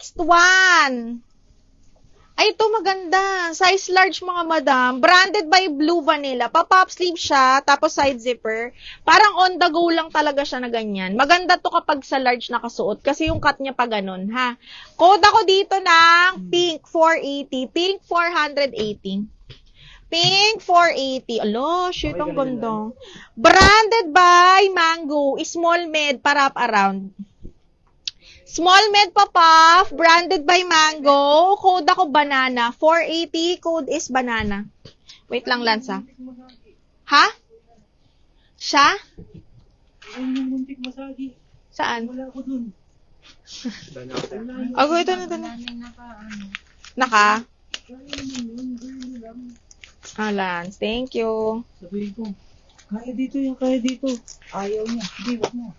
Next one. Ay, ito maganda. Size large, mga madam. Branded by Blue Vanilla. Pa-pop sleeve siya, tapos side zipper. Parang on the go lang talaga siya na ganyan. Maganda to kapag sa large nakasuot kasi yung cut niya pa ganun, ha. Code ako dito ng pink 480. Pink 480. Pink 480. Alo, shit, ang ganda. Branded by Mango. Small med, pa-wrap around. Small med pa puff, branded by Mango. Code ako banana. 480, code is banana. Wait lang, Lanza. Ha? Siya? Ay, yung muntik masagi. Saan? Wala ko dun. Ako, ito na. Naka? Lance, thank you. Sabihin ko, kaya dito. Ayaw niya. Hindi, wag mo.